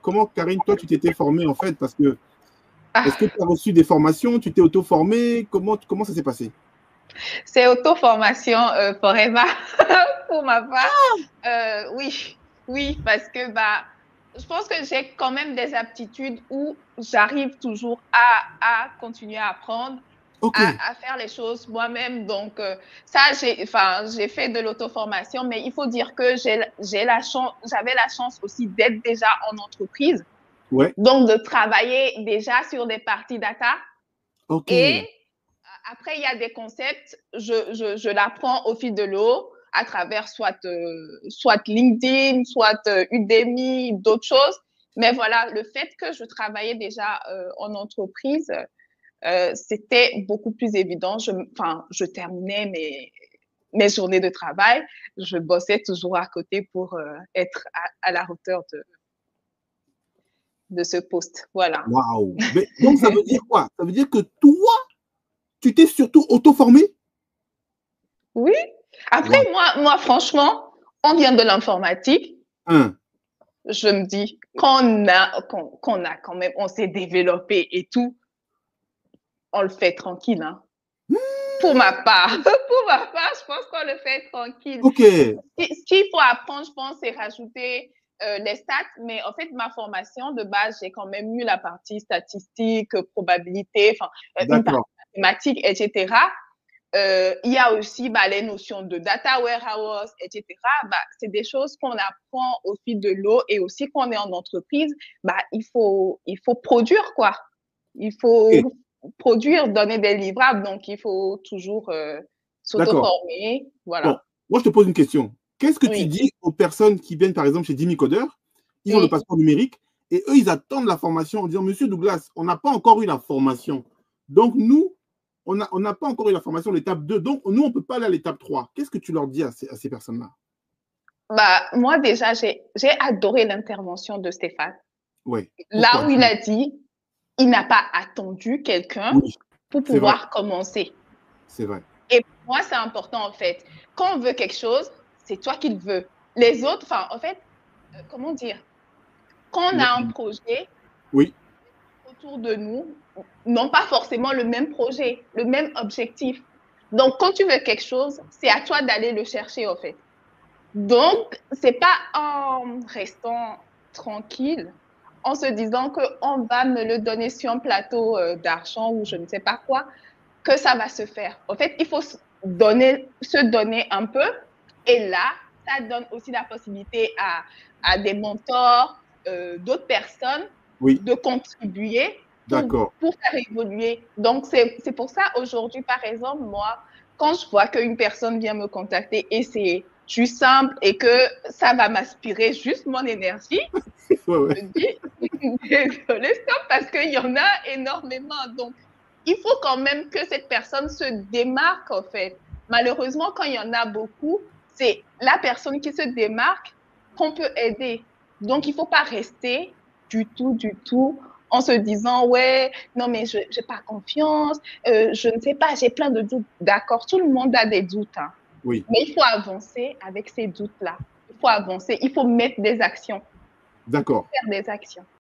Comment, Karine, toi, tu t'étais formée en fait? Parce que, est-ce que Ah, tu as reçu des formations? Tu t'es auto-formée? Comment ça s'est passé? c'est auto-formation forever pour ma part. Oui, oui, parce que je pense que j'ai quand même des aptitudes où j'arrive toujours à continuer à apprendre, Ok, à faire les choses moi-même. Donc, ça, j'ai fait de l'auto-formation, mais il faut dire que j'avais la chance aussi d'être déjà en entreprise, ouais, donc de travailler déjà sur des parties data. ok, Et après, il y a des concepts, je l'apprends au fil de l'eau à travers soit LinkedIn, soit Udemy, d'autres choses. Mais voilà, le fait que je travaillais déjà en entreprise, c'était beaucoup plus évident. Je terminais mes journées de travail, je bossais toujours à côté pour être à la hauteur de ce poste. Voilà. waouh. Mais donc, ça veut dire quoi? Ça veut dire que toi, tu t'es surtout auto-formée? Oui. Après, Waouh. franchement, on vient de l'informatique. Hein. Je me dis qu'on a quand même, on s'est développé et tout, on le fait tranquille. Hein. Pour ma part, pour ma part, je pense qu'on le fait tranquille. Ok, Ce qu'il faut apprendre, je pense, c'est rajouter les stats. Mais en fait, ma formation de base, j'ai quand même eu la partie statistique, probabilité, enfin, une partie d'accord. mathématique, etc. Il y a aussi les notions de data warehouse, etc. C'est des choses qu'on apprend au fil de l'eau et aussi quand on est en entreprise, il faut produire, quoi. Il Ok, faut produire, donner des livrables, donc il faut toujours d'accord. s'auto-former. Bon, Voilà. moi, je te pose une question. Qu'est-ce que tu Oui, dis aux personnes qui viennent, par exemple, chez Dimi Coder, ils ont le oui. passeport numérique, et eux, ils attendent la formation en disant, Monsieur Douglas, on n'a pas encore eu la formation. Donc, nous, on n'a pas encore eu la formation de l'étape 2. Donc, nous, on ne peut pas aller à l'étape 3. Qu'est-ce que tu leur dis à ces personnes-là? Moi, déjà, j'ai adoré l'intervention de Stéphane. Oui. Là Pourquoi? où il a dit, il n'a pas attendu quelqu'un Oui, pour c'est vrai. pouvoir commencer. C'est vrai. Et pour moi, c'est important, en fait. Quand on veut quelque chose, c'est toi qui le veux. Les autres, enfin, en fait, comment dire? Quand on a un projet, Oui, autour de nous n'ont pas forcément le même projet, le même objectif. Donc, quand tu veux quelque chose, c'est à toi d'aller le chercher, en fait. Donc, c'est pas en restant tranquille, en se disant qu'on va me le donner sur un plateau d'argent ou je ne sais pas quoi, que ça va se faire. En fait, il faut se donner un peu. Et là, ça donne aussi la possibilité à des mentors, d'autres personnes oui, de contribuer d'accord. pour faire évoluer. Donc, c'est pour ça, aujourd'hui, par exemple, moi, quand je vois qu'une personne vient me contacter et c'est juste simple et que ça va m'aspirer juste mon énergie, Ouais, ouais. je dis, désolé, stop, parce qu'il y en a énormément. Donc, il faut quand même que cette personne se démarque, en fait. Malheureusement, quand il y en a beaucoup, c'est la personne qui se démarque qu'on peut aider. Donc, il ne faut pas rester du tout, en se disant, ouais, non, mais je n'ai pas confiance, je ne sais pas, j'ai plein de doutes. D'accord, tout le monde a des doutes, hein. Oui, Mais il faut avancer avec ces doutes-là. Il faut avancer, il faut mettre des actions. Il faut d'accord. faire des actions.